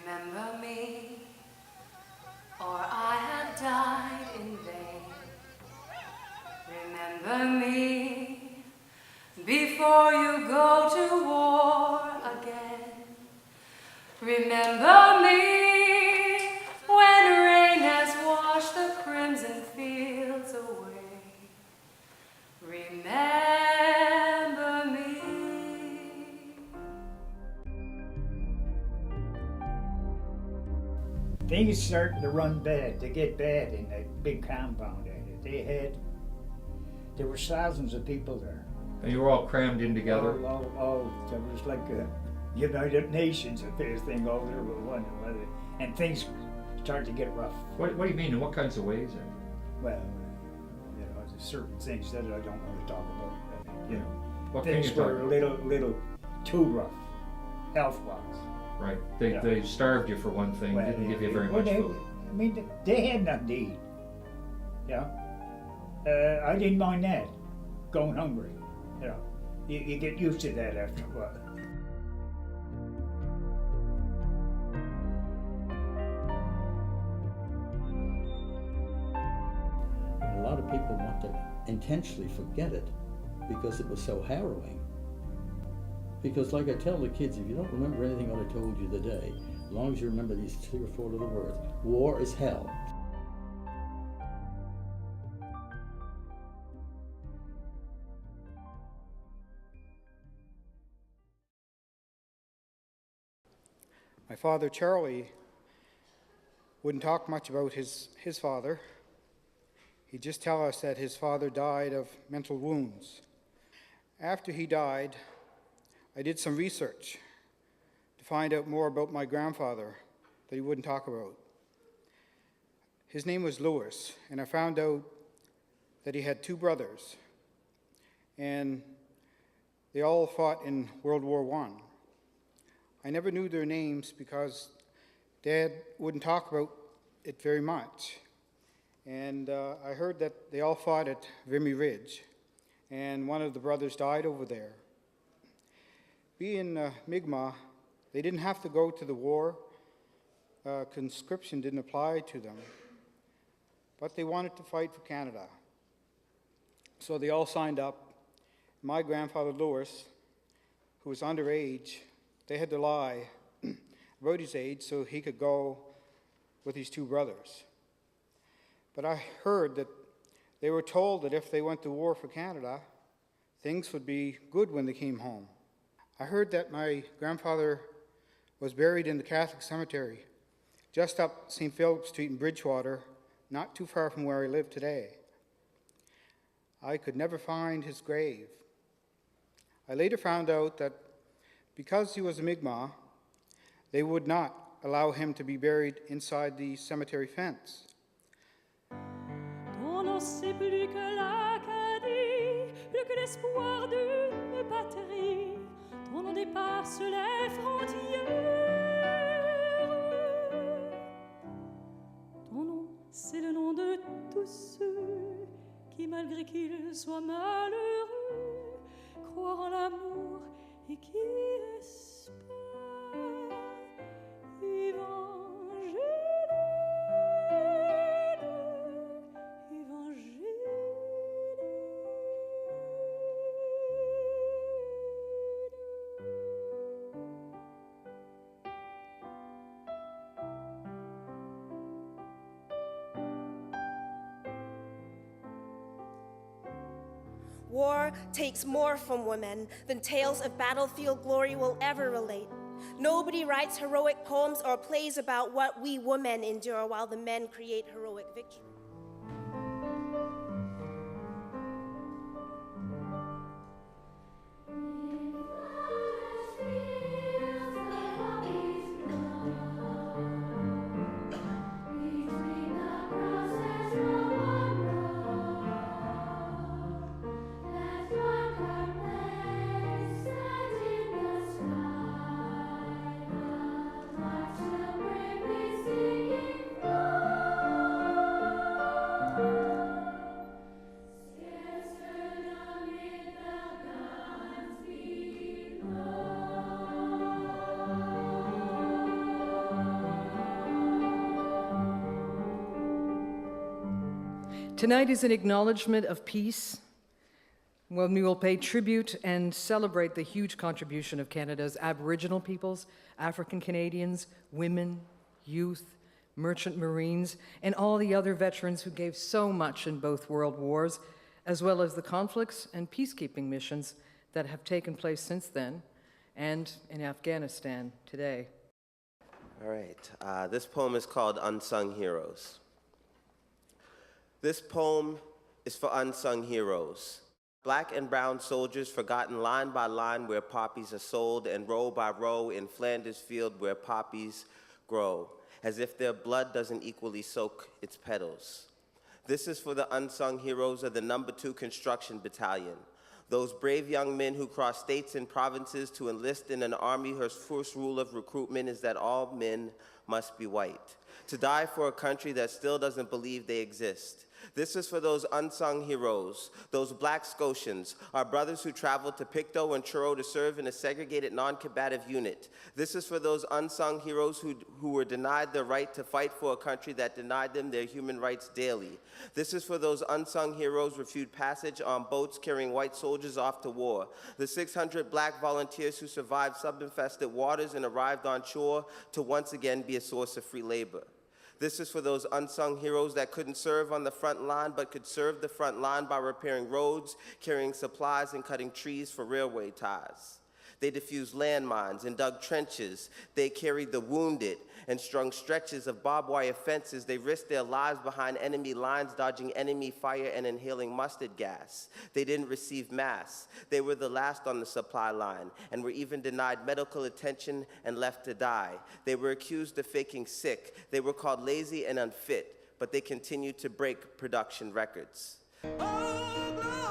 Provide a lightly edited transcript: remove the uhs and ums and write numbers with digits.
Remember me, or I have died in vain. Remember me, before you go to war again. Remember me, when rain has washed the crimson fields away. Remember me. Things started to run bad, to get bad in that big compound. There were thousands of people there. And you were all crammed in together? Oh, it was like a United Nations affairs thing all there with one another. And things started to get rough. What do you mean? In what kinds of ways? Well, there's certain things that I don't want to talk about. What things were a little too rough, health-wise. Right. They starved you for one thing, didn't give you very much food. I mean, they had nothing to eat. Yeah. I didn't mind that, going hungry. You get used to that after a while. A lot of people want to intentionally forget it because it was so harrowing. Because like I tell the kids, if you don't remember anything what I told you today, as long as you remember these 3 or 4 little words, war is hell. My father, Charlie, wouldn't talk much about his father. He'd just tell us that his father died of mental wounds. After he died, I did some research to find out more about my grandfather that he wouldn't talk about. His name was Louis, and I found out that he had 2 brothers, and they all fought in World War I. I never knew their names because Dad wouldn't talk about it very much. And I heard that they all fought at Vimy Ridge, and one of the brothers died over there. Being Mi'kmaq, they didn't have to go to the war. Conscription didn't apply to them. But they wanted to fight for Canada. So they all signed up. My grandfather, Louis, who was underage, they had to lie about his age so he could go with his 2 brothers. But I heard that they were told that if they went to war for Canada, things would be good when they came home. I heard that my grandfather was buried in the Catholic cemetery just up St. Philip Street in Bridgewater, not too far from where I live today. I could never find his grave. I later found out that because he was a Mi'kmaq, they would not allow him to be buried inside the cemetery fence. Ton nom c'est plus que l'Acadie, plus que l'espoir d'une patrie. Ton nom dépasse les frontières. Ton nom, c'est le nom de tous ceux qui, malgré qu'ils soient malheureux, croient en l'amour et qui espèrent. Évangile, évangile. War takes more from women than tales of battlefield glory will ever relate. Nobody writes heroic poems or plays about what we women endure while the men create heroic victory. Tonight is an acknowledgement of peace, when we will pay tribute and celebrate the huge contribution of Canada's Aboriginal peoples, African Canadians, women, youth, merchant marines, and all the other veterans who gave so much in both world wars, as well as the conflicts and peacekeeping missions that have taken place since then, and in Afghanistan today. All right, this poem is called Unsung Heroes. This poem is for unsung heroes. Black and brown soldiers forgotten line by line where poppies are sold, and row by row in Flanders field where poppies grow, as if their blood doesn't equally soak its petals. This is for the unsung heroes of the No. 2 Construction Battalion, those brave young men who cross states and provinces to enlist in an army whose first rule of recruitment is that all men must be white, to die for a country that still doesn't believe they exist. This is for those unsung heroes, those Black Scotians, our brothers who traveled to Pictou and Truro to serve in a segregated non-combative unit. This is for those unsung heroes who were denied the right to fight for a country that denied them their human rights daily. This is for those unsung heroes refused passage on boats carrying white soldiers off to war. The 600 Black volunteers who survived sub-infested waters and arrived on shore to once again be a source of free labor. This is for those unsung heroes that couldn't serve on the front line, but could serve the front line by repairing roads, carrying supplies, and cutting trees for railway ties. They diffused landmines and dug trenches. They carried the wounded and strung stretches of barbed wire fences. They risked their lives behind enemy lines, dodging enemy fire and inhaling mustard gas. They didn't receive masks. They were the last on the supply line and were even denied medical attention and left to die. They were accused of faking sick. They were called lazy and unfit, but they continued to break production records. Oh,